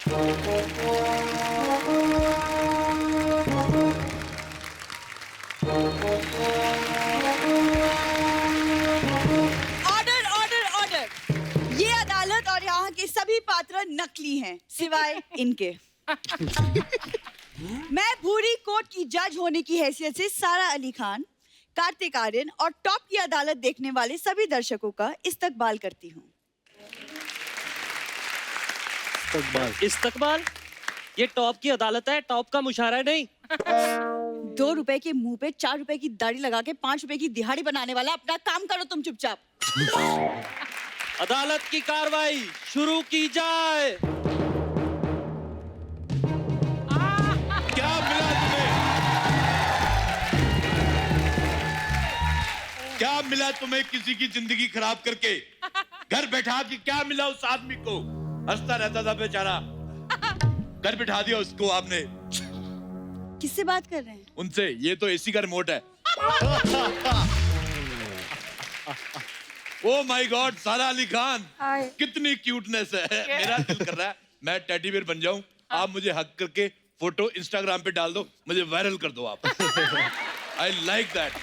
Order order order. ये अदालत और यहाँ के सभी पात्र नकली हैं सिवाय इनके। मैं भूरी कोर्ट की जज होने की हैसियत से सारा अली खान, कार्तिक आर्यन और टॉप की अदालत देखने वाले सभी दर्शकों का इस्तकबाल करती हूँ। इस्तकबाल? ये टॉप की अदालत है, टॉप का मुशायरा नहीं। 2 रुपए के मुंह पे 4 रुपए की दाढ़ी लगा के 5 रुपए की दिहाड़ी बनाने वाला, अपना काम करो तुम चुपचाप। अदालत की कार्रवाई शुरू की जाए। क्या मिला तुम्हें? क्या मिला तुम्हें किसी की जिंदगी खराब करके? घर बैठा के क्या मिला उस आदमी को? हंसता रहता था बेचारा, घर बिठा दिया उसको आपने। किससे बात कर रहे हैं? उनसे। ये तो एसी का रिमोट है। ओ माय गॉड, सारा अली खान, कितनी क्यूटनेस है। मेरा दिल कर रहा है मैं टेडी बेयर बन जाऊं, आप मुझे हक करके फोटो इंस्टाग्राम पे डाल दो, मुझे वायरल कर दो आप। I like that.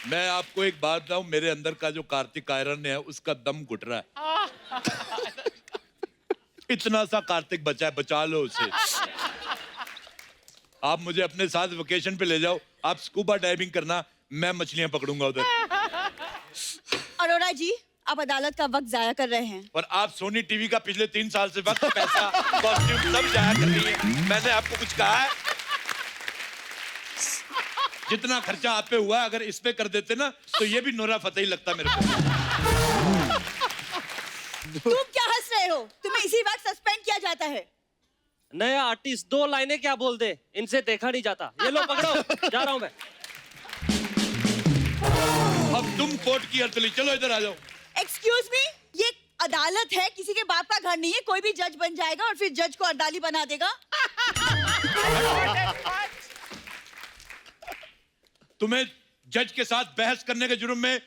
मैं आपको एक बात बताऊं, मेरे अंदर का जो कार्तिक आयरन है उसका दम घुट रहा है। इतना सा कार्तिक बचा है, बचा लो उसे। आप मुझे अपने साथ वेकेशन पे ले जाओ, आप स्कूबा डाइविंग करना, मैं मछलियां पकड़ूंगा उधर। अरोड़ा जी, आप अदालत का वक्त जाया कर रहे हैं। और आप सोनी टीवी का पिछले 3 साल से वक्त, पैसा, कॉस्ट्यूम सब जाया कर रही है। मैंने आपको कुछ कहा है? जितना खर्चा आप पे हुआ अगर इस पे कर देते ना तो ये भी नोरा फतेही लगता मेरे को। तुम क्या हंस रहे हो? तुम्हें इसी वक्त सस्पेंड किया जाता है। नया आर्टिस्ट 2 लाइनें क्या बोल दे, इनसे देखा नहीं जाता। ये लो पकड़ो, जा रहा हूं मैं। अब तुम कोर्ट की अर्तली, चलो इधर आ जाओ। एक्सक्यूज मी, ये अदालत है, किसी के बाप का घर नहीं है। कोई भी जज बन जाएगा और फिर जज को अर्दाली बना देगा। तुम्हें जज के साथ बहस करने के जुर्म में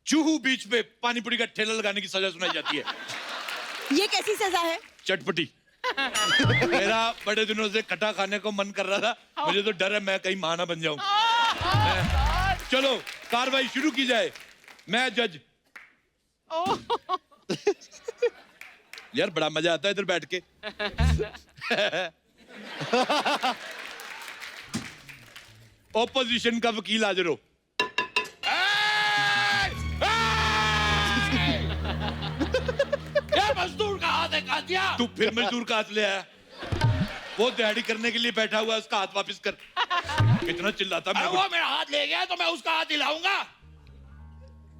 जूहू बीच पे पानी पूरी का ठेला लगाने की सजा सुनाई जाती है। ये कैसी सजा है? चटपटी। मेरा बड़े दिनों से खट्टा खाने को मन कर रहा था, मुझे तो डर है मैं कहीं मां ना बन जाऊं। चलो कार्रवाई शुरू की जाए। मैं जज। यार बड़ा मजा आता है इधर बैठ के। ओपोजिशन का वकील हाजिर हो। मजदूर का हाथ है कातिया। तू फिर मजदूर का हाथ ले आया। वो दिहाड़ी करने के लिए बैठा हुआ है, उसका हाथ वापस कर। कितना चिल्लाता मैं। वो मेरा हाथ ले गया तो मैं उसका हाथ हिलाऊंगा।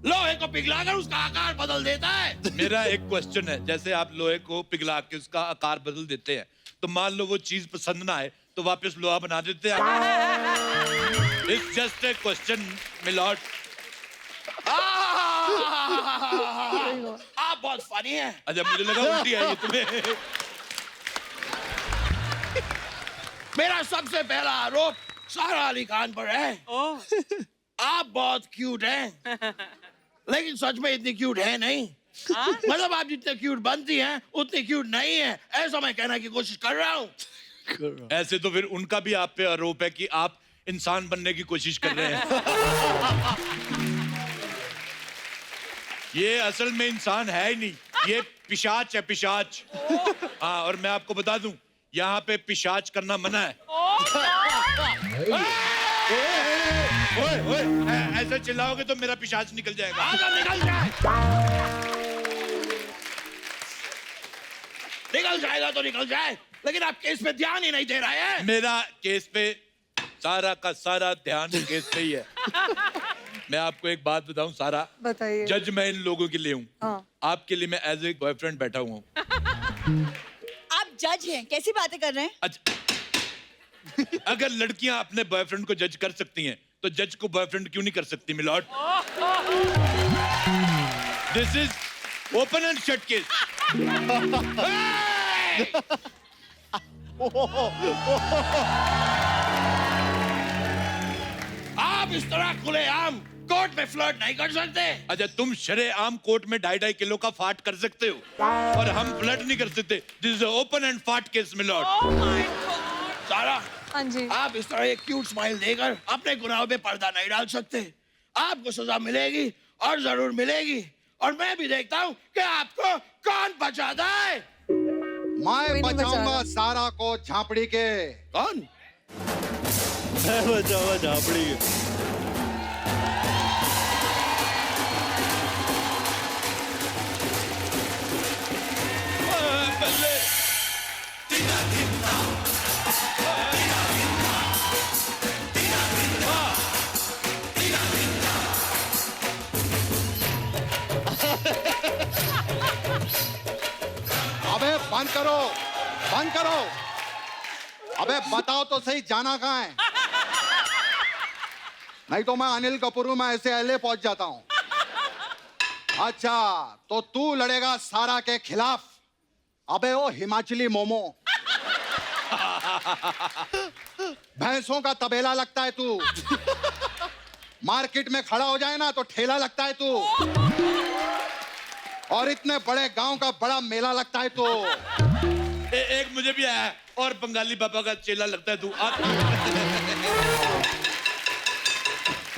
लोहे को पिघलाकर उसका आकार बदल देता है। मेरा एक क्वेश्चन है, जैसे आप लोहे को पिघला के उसका आकार बदल देते हैं, तो मान लो वो चीज पसंद ना आए तो वापस लोहा बना देते हैं। It's just a question milord. आप बहुत फनी हैं। अच्छा मुझे लगा उल्टी आई है तुम्हें। मेरा सबसे पहला आरोप सारा अली खान पर है। आप बहुत क्यूट हैं, लेकिन सच में इतनी क्यूट है नहीं। मतलब आप जितने क्यूट बनती हैं उतनी क्यूट नहीं है, ऐसा मैं कहने की कोशिश कर रहा हूँ। ऐसे तो फिर उनका भी आप पे आरोप है कि आप इंसान बनने की कोशिश कर रहे हैं। ये असल में इंसान है ही नहीं, ये पिशाच है, पिशाच। हाँ, और मैं आपको बता दूं, यहाँ पे पिशाच करना मना है। ओए, ऐसे चिल्लाओगे तो मेरा पिशाच निकल जाएगा। निकल जाए। निकल जाएगा तो निकल जाए, लेकिन आप केस पे ध्यान ही नहीं दे रहे हैं। मेरा केस पे सारा का सारा ध्यान केस पे ही है। मैं आपको एक बात बताऊं सारा, बताइए। जज मैं इन लोगों के लिए हूँ। हाँ। आपके लिए मैं एज ए बॉयफ्रेंड बैठा हुआ हूँ। आप जज हैं, कैसी बातें कर रहे हैं? अच्छा, अगर लड़कियां अपने बॉयफ्रेंड को जज कर सकती हैं तो जज को बॉयफ्रेंड क्यों नहीं कर सकती milord? This is open and shut case. आप इस तरह खुलेआम कोर्ट में फ्लर्ट नहीं कर सकते। अच्छा, तुम शरेआम कोर्ट में 2.5 किलो का फाट कर सकते हो और हम फ्लर्ट नहीं कर सकते। दिस इज ओपन एंड फाट केस में लॉर्ड। सारा, हाँ जी। आप इस तरह एक क्यूट स्माइल देकर अपने गुनाहों पे पर्दा नहीं डाल सकते। आपको सजा मिलेगी और जरूर मिलेगी, और मैं भी देखता हूँ कि आपको कौन बचाता है। मैं नहीं बचाऊंगा बचा सारा को झापड़ी के। कौन? मैं बचाऊंगा झापड़ी। अबे बंद करो, बंद करो। अबे बताओ तो सही, जाना कहाँ है? नहीं तो मैं अनिल कपूर हूं, मैं ऐसे एलए पहुंच जाता हूं। अच्छा, तो तू लड़ेगा सारा के खिलाफ? अबे ओ हिमाचली मोमो, भैंसों का तबेला लगता है तू। मार्केट में खड़ा हो जाए ना तो ठेला लगता है तू, और इतने बड़े गांव का बड़ा मेला लगता है तू। एक मुझे भी आया और बंगाली पापा का चेला लगता है तू।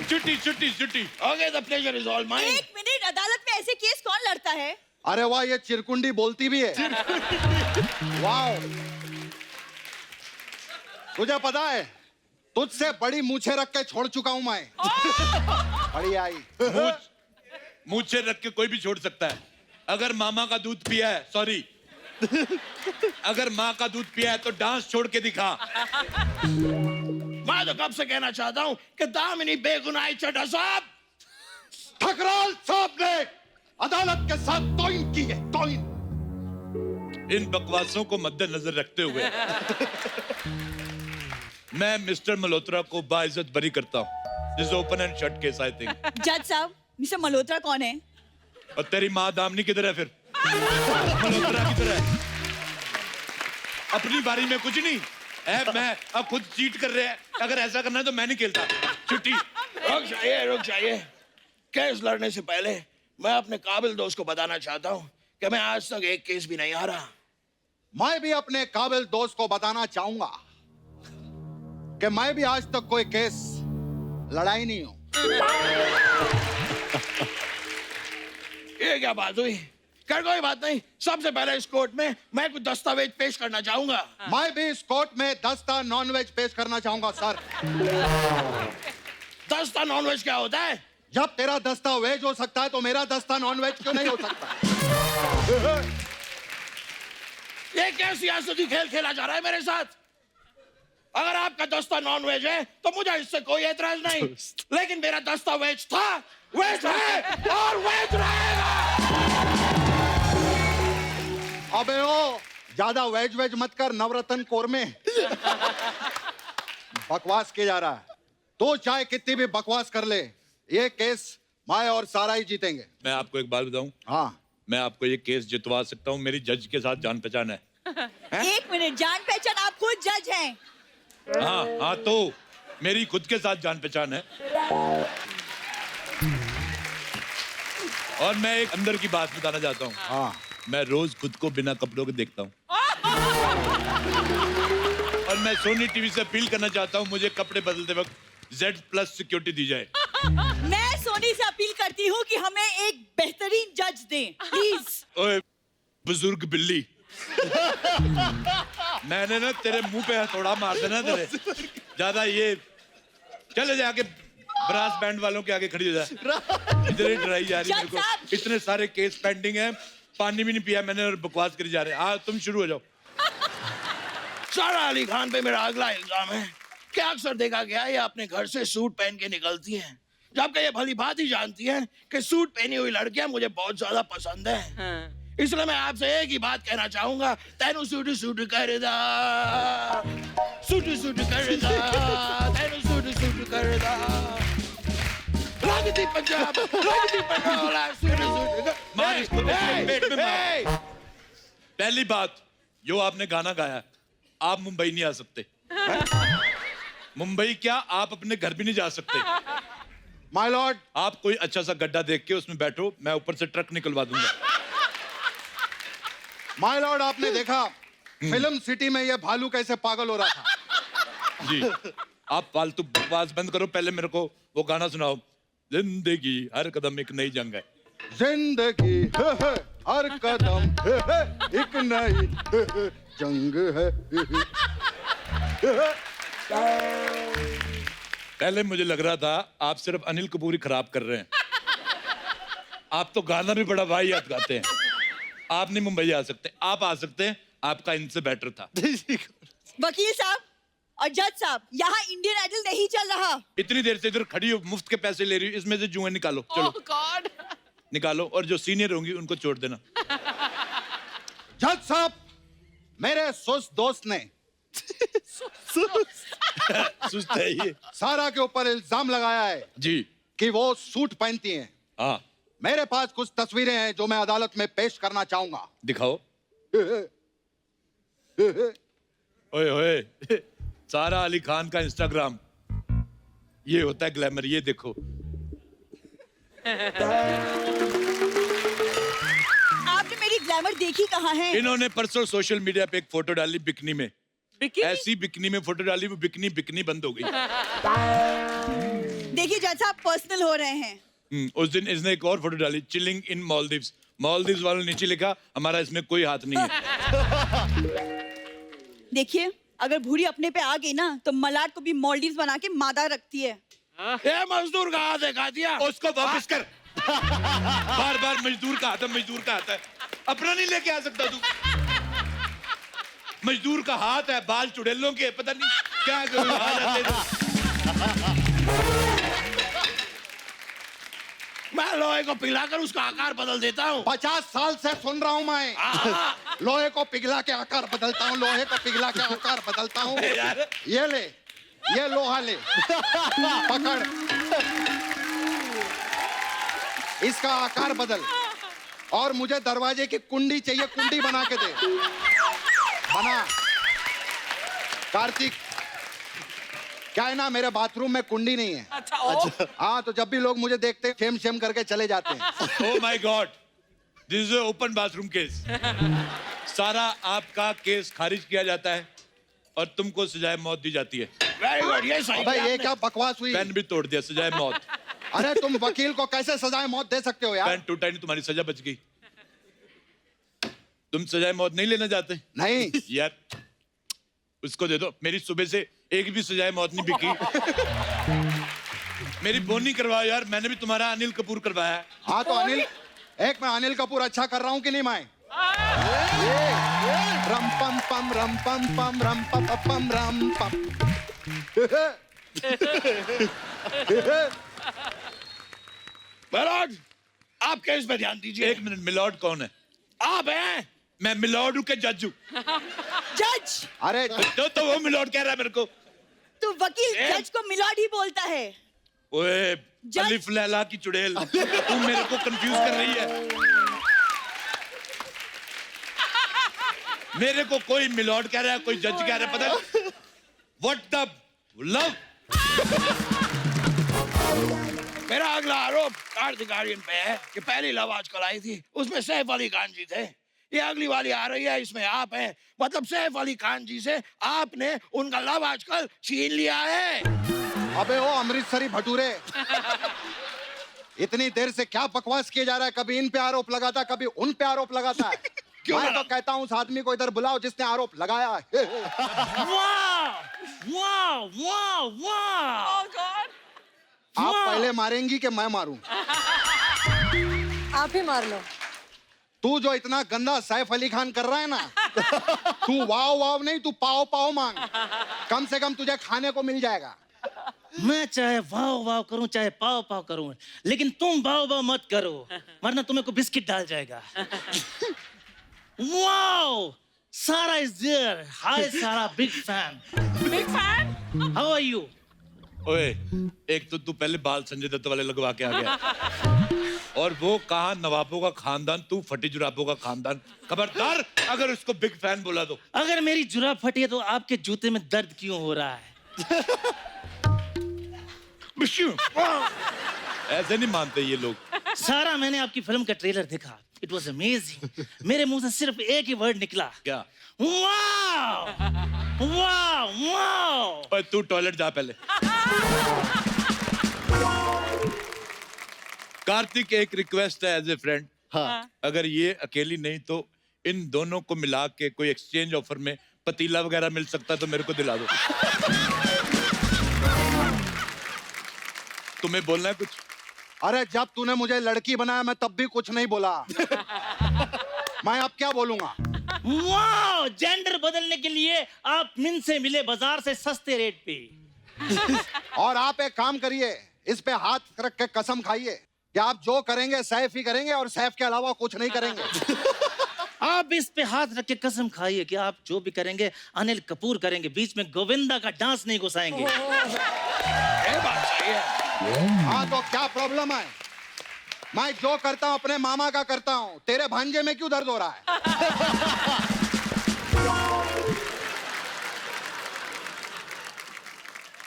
छुट्टी छुट्टी छुट्टी। Okay, the pleasure is all mine. 1 minute, अदालत में ऐसे केस कौन लड़ता है? अरे वाह, ये चिरकुंडी बोलती भी है। वाह, तुझे पता है तुझसे बड़ी मूछें रख के छोड़ चुका हूं मैं। बड़ी आई। मूछे रख के कोई भी छोड़ सकता है। अगर मामा का दूध पिया है, सॉरी, अगर माँ का दूध पिया है तो डांस छोड़ के दिखा। मैं तो कब से कहना चाहता हूँ कि दामिनी बेगुनाह चड्ढा साहब। ठकराल साहब ने अदालत के साथ तौहीन की है, तौहीन। इन बकवासों को मद्देनजर रखते हुए मैं मिस्टर मल्होत्रा को बाइज्जत बरी करता हूँ। This open and shut case I think. जज साहब, मिस्टर मल्होत्रा कौन है? और तेरी माँ दामनी किधर है फिर? मल्होत्रा किधर है? अपनी बारी में कुछ नहीं है। मैं अब खुद चीट कर रहे हैं। अगर ऐसा करना है तो मैं नहीं खेलता। छुट्टी। रुक जाइए। केस लड़ने से पहले मैं अपने काबिल दोस्त को बताना चाहता हूँ कि मैं आज तक एक केस भी नहीं हारा। मैं भी अपने काबिल दोस्त को बताना चाहूंगा कि मैं भी आज तक कोई केस लड़ाई नहीं हूं। ये क्या बात हुई? कर कोई बात नहीं। सबसे पहले इस कोर्ट में मैं कुछ दस्तावेज पेश करना चाहूंगा। मैं भी इस कोर्ट में दस्ता नॉनवेज पेश करना चाहूंगा सर। दस्ता नॉनवेज क्या होता है? जब तेरा दस्ता वेज हो सकता है तो मेरा दस्ता नॉनवेज क्यों नहीं हो सकता? ये क्या सियासती खेल खेला जा रहा है मेरे साथ? अगर आपका दस्ता नॉन वेज है तो मुझे इससे कोई एतराज नहीं, लेकिन मेरा दस्ता वेज था, वेज है और वेज रहेगा। अबे ओ, ज्यादा वेज वेज मत कर, नवरत्न कोरमे। बकवास किया जा रहा है। तो चाहे कितनी भी बकवास कर ले, ये केस मैं और सारा ही जीतेंगे। मैं आपको एक बात बताऊं, हाँ, मैं आपको ये केस जितवा सकता हूँ। मेरी जज के साथ जान पहचान है। 1 मिनट, जान पहचान? आप खुद जज हैं। हाँ हाँ, तो मेरी खुद के साथ जान पहचान है। और मैं एक अंदर की बात बताना चाहता हूँ। हाँ, मैं रोज खुद को बिना कपड़ों के देखता हूँ। और मैं सोनी टीवी से अपील करना चाहता हूँ, मुझे कपड़े बदलते वक्त Z+ सिक्योरिटी दी जाए। मैं सोनी से अपील करती हूँ कि हमें एक बेहतरीन जज दें, प्लीज। ओए बुजुर्ग बिल्ली, मैंने ना तेरे मुंह पे हथौड़ा मार देना तेरे। ज्यादा ये चले जाके ब्रास बैंड वालों के आगे खड़ी हो जा। इधर ही डराई जा रही है मेरे को। इतने सारे केस पेंडिंग हैं, पानी भी नहीं पिया मैंने और बकवास करी जा रहे हैं। तुम शुरू हो जाओ। सारा अली खान पे मेरा अगला इल्जाम है कि अक्सर देखा गया है ये अपने घर से सूट पहन के निकलती हैं, जबकि ये भली बात ही जानती हैं कि सूट पहनी हुई लड़कियां मुझे बहुत ज्यादा पसंद है। इसलिए मैं आपसे एक ही बात कहना चाहूंगा, तेनू सूट सूट करदा, सूट सूट करदा, तेनू सूट सूट करदा, लगती पंजाब, लगती पंडोला, सूट सूट मार इसको, पेट में मार। पहली बात, जो आपने गाना गाया, आप मुंबई नहीं आ सकते। मुंबई क्या, आप अपने घर भी नहीं जा सकते। माय लॉर्ड, आप कोई अच्छा सा गड्ढा देख के उसमें बैठो, मैं ऊपर से ट्रक निकलवा दूंगा। माय लॉर्ड, आपने देखा फिल्म सिटी में ये भालू कैसे पागल हो रहा था। जी, आप फालतू बकवास बंद करो, पहले मेरे को वो गाना सुनाओ, जिंदगी हर कदम एक नई जंग है। जिंदगी है, हर कदम है, एक नई जंग है। पहले मुझे लग रहा था आप सिर्फ अनिल कपूर ही खराब कर रहे हैं। आप तो गाना भी बड़ा वाहियात गाते हैं। आप नहीं मुंबई आ सकते, आप आ सकते हैं, आपका इनसे बेटर था। वकील साहब और जज साहब, यहाँ इंडियन आइडल नहीं चल रहा। इतनी देर से इधर खड़ी हो, मुफ्त के पैसे ले रही हो, इसमें से जुएं निकालो, चलो गॉड। निकालो, और जो सीनियर होंगी उनको छोड़ देना। जज साहब, मेरे सुस्त दोस्त ने सुस्त है ये। सारा के ऊपर इल्जाम लगाया है जी कि वो सूट पहनती हैं। हाँ, मेरे पास कुछ तस्वीरें हैं जो मैं अदालत में पेश करना चाहूंगा। दिखाओ। ओए ओए, सारा अली खान का इंस्टाग्राम ये होता है ग्लैमर, ये देखो। आपने मेरी ग्लैमर देखी कहाँ है? इन्होंने परसों सोशल मीडिया पे एक फोटो डाली बिकनी में, बिकिनी? ऐसी बिकनी में फोटो डाली, वो बिकनी बिकनी बंद हो गई। देखिए जज साहब, पर्सनल हो रहे हैं। उस दिन इसने एक और फोटो डाली, चिलिंग इन मालदीव्स। मालदीव्स वालों ने नीचे लिखा, हमारा इसमें कोई हाथ नहीं है। देखिए, अगर भूरी अपने पे आ गई ना तो मलाड को भी मालदीव्स बना के मादा रखती है। ये मजदूर का हाथ दिखा दिया। उसको वापस कर। बार बार मजदूर का आता है, मजदूर का आता है, अपना नहीं लेके आ सकता तू। मजदूर का हाथ है, बाल चुड़ैलों के, पता नहीं क्या हाथ आते। मैं लोहे को पिघलाकर उसका आकार बदल देता हूँ। 50 साल से सुन रहा हूं मैं। लोहे को पिघला के आकार बदलता हूँ, लोहे को पिघला के आकार बदलता हूँ। ये ले, ये लोहा ले, पकड़, इसका आकार बदल, और मुझे दरवाजे की कुंडी चाहिए, कुंडी बना के दे। बना। कार्तिक, क्या है ना, मेरे बाथरूम में कुंडी नहीं है। अच्छा, ओ। हाँ, तो जब भी लोग मुझे देखते हैं शेम शेम करके चले जाते हैं। Oh my God, this is open bathroom case. सारा आपका केस खारिज किया जाता है और तुमको सजाए मौत दी जाती है। वेरी गुड, ये सही अबे किया ये आपने। क्या बकवास हुई? पेन भी तोड़ दिया, सजाए मौत। अरे तुम वकील को कैसे सजाए मौत दे सकते हो यार? पेन टूटा नहीं, तुम्हारी सजा बच गई। तुम सजाए मौत नहीं लेना चाहते? नहीं यार उसको दे दो, मेरी सुबह से एक भी सजाए मौत नहीं बिकी। मेरी बोनी करवाओ यार, मैंने भी तुम्हारा अनिल कपूर करवाया है। हाँ तो अनिल, एक मैं अनिल कपूर अच्छा कर रहा हूँ कि नहीं मैं? रम पम पम रम पम पम रम पम पम रम पम। मिलॉर्ड, आप केस पे ध्यान दीजिए। एक मिनट, मिलॉर्ड कौन है? आप हैं? मैं मिलॉर्ड हूँ के जज हूँ? जज, अरे तो वो मिलॉर्ड कह रहा है मेरे को। तो वकील जज को मिलॉर्ड ही बोलता है। ओए जज- अलिफ लैला की चुड़ैल, तू मेरे को कंफ्यूज कर रही है। मेरे को कोई मिलॉर्ड कह रहा है, कोई जज कह रहा है, पता व्हाट द लव। मेरा अगला आरोप कार्तिक आर्यन पे है कि पहली लव आजकल आई थी, उसमें सैफ अली खान जी थे। ये अगली वाली आ रही है, इसमें आप हैं। मतलब सैफ अली खान जी से आपने उनका लव आजकल छीन लिया है। अबे वो अमृतसरी भटूरे, इतनी देर से क्या बकवास किया जा रहा है? कभी इन पे आरोप लगाता, कभी उन पे आरोप लगाता है। क्यों मैं तो लगा? कहता हूँ उस आदमी को इधर बुलाओ जिसने आरोप लगाया है। वाह वाह वाह वाह। Oh God! आप पहले मारेंगी कि मैं मारूं? आप ही मार लो। तू जो इतना गंदा सैफ अली खान कर रहा है ना, तू वाव वाव नहीं, तू पाव पाव मांग, कम से कम तुझे खाने को मिल जाएगा। मैं चाहे वाव वाव करूं चाहे पाव पाव करूं, लेकिन तुम वाव वाव मत करो, वरना तुम्हें को बिस्किट डाल जाएगा। वाओ, सारा is there. Hi Sara, big fan. Big fan. How are you? ओए, एक तो तू पहले बाल संजय दत्त वाले लगवा के आ गया, और वो कहा नवाबों का खानदान, तू फटी जुराबों का खानदान। खबरदार अगर उसको बिग फैन बोला तो। अगर मेरी जुराब फटी है तो आपके जूते में दर्द क्यों हो रहा है? बिश्यू, ऐसे नहीं मानते ये लोग। सारा मैंने आपकी फिल्म का ट्रेलर देखा, इट वॉज अमेजिंग। मेरे मुंह से सिर्फ एक ही वर्ड निकला, क्या? वाव वाव वाव। ओए तू टॉयलेट जा पहले। कार्तिक, एक रिक्वेस्ट है एज ए फ्रेंड। हाँ। अगर ये अकेली नहीं तो इन दोनों को मिला के कोई एक्सचेंज ऑफर में पतीला वगैरह मिल सकता है तो मेरे को दिला दो। तुम्हें बोलना है कुछ? अरे जब तूने मुझे लड़की बनाया मैं तब भी कुछ नहीं बोला। मैं अब क्या बोलूंगा? वाव, जेंडर बदलने के लिए आप मिन से मिले बाजार से सस्ते रेट पे। और आप एक काम करिए, इस पे हाथ रख के कसम खाइए कि आप जो करेंगे सैफ ही करेंगे और सैफ के अलावा कुछ नहीं करेंगे। आप इस पे हाथ रख के कसम खाइए कि आप जो भी करेंगे अनिल कपूर करेंगे, बीच में गोविंदा का डांस नहीं घुसाएंगे। ये बात सही है। हाँ तो क्या प्रॉब्लम है? मैं जो करता हूँ अपने मामा का करता हूँ, तेरे भांजे में क्यों दर्द हो रहा है?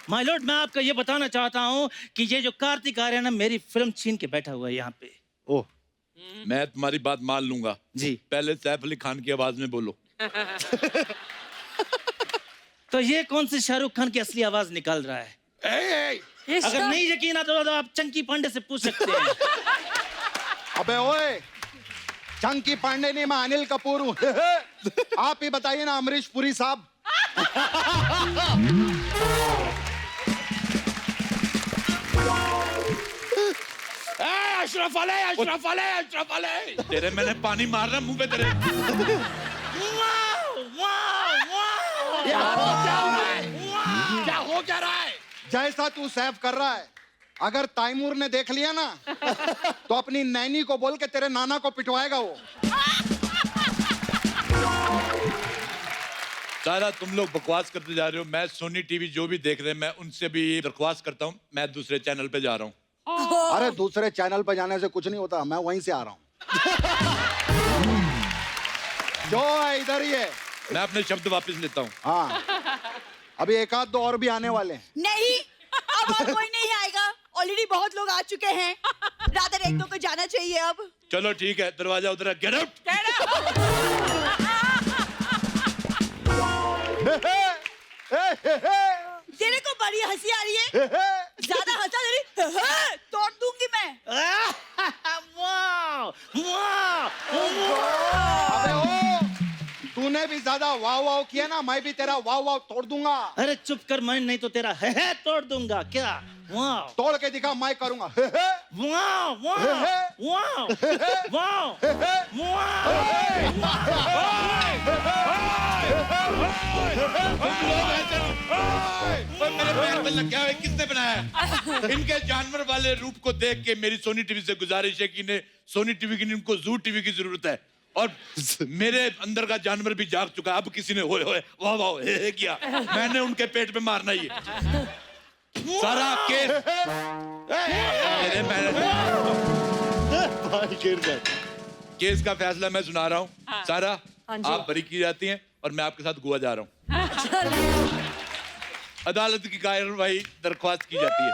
माय लॉर्ड, मैं आपको ये बताना चाहता हूँ कि ये जो कार्तिक आर्यन है मेरी फिल्म छीन के बैठा हुआ है यहाँ पे। ओह, मैं तुम्हारी बात मान लूंगा जी। पहले सैफ अली खान की आवाज में बोलो। तो ये कौन सी शाहरुख खान की असली आवाज निकाल रहा है? अगर नहीं यकीन आता तो आप चंकी पांडे से पूछ सकते हैं। अबे ओए, चंकी पांडे नहीं, मैं अनिल कपूर हूँ। आप ही बताइए ना अमरीश पुरी साहब। अशरफ अली, अशरफ अली, अशरफ अली। तेरे मैंने पानी मारना मुंह पे तेरे। वाव वाव वाव। क्या हो क्या रहा है? क्या हो क्या रहा है? जैसा तू सैफ कर रहा है, अगर तैमूर ने देख लिया ना तो अपनी नैनी को बोल के तेरे नाना को पिटवाएगा वो। सारा तुम लोग बकवास करते जा रहे हो। मैं सोनी टीवी जो भी देख रहे हैं मैं उनसे भी दरख्वास्त करता हूँ, मैं दूसरे चैनल पे जा रहा हूँ। अरे दूसरे चैनल पे जाने से कुछ नहीं होता, मैं वहीं से आ रहा हूँ। जो है इधर ही है। मैं अपने शब्द वापस लेता हूँ। हाँ, अभी एक आध दो और भी आने वाले हैं। नहीं, अब और कोई नहीं आएगा। ऑलरेडी बहुत लोग आ चुके हैं। रादर एक दो को जाना चाहिए अब। चलो ठीक है, दरवाजा उधर, गेट आउट। तेरे को बड़ी हंसी आ रही है? ज्यादा हंसा तेरी तोड़ दूंगी मैं। वाव वाव। अबे ओ, तूने भी ज्यादा वाव वाव किया ना, मैं भी तेरा वाव वाव तोड़ दूंगा। अरे चुप कर, मैं नहीं तो तेरा है तोड़ दूंगा। क्या? वाव तोड़ के दिखा, मैं करूंगा। वाव वाव वाव वाव मेरे पैर में लग गया है, किसने बनाया है? इनके जानवर वाले रूप को देख के मेरी सोनी टीवी से गुजारिश है कि इन्हें सोनी टीवी की नहीं, इनको जू टीवी की जरूरत है। और मेरे अंदर का जानवर भी जाग चुका है। अब किसी ने होए होए वाह वाह हे किया, मैंने उनके पेट पे मारना ही है। सारा केस मेरे केस का फैसला मैं सुना रहा हूँ। सारा आप बरी की जाती हैं और मैं आपके साथ गोवा जा रहा हूँ। अदालत की कार्रवाई दरख्वास्त की जाती है।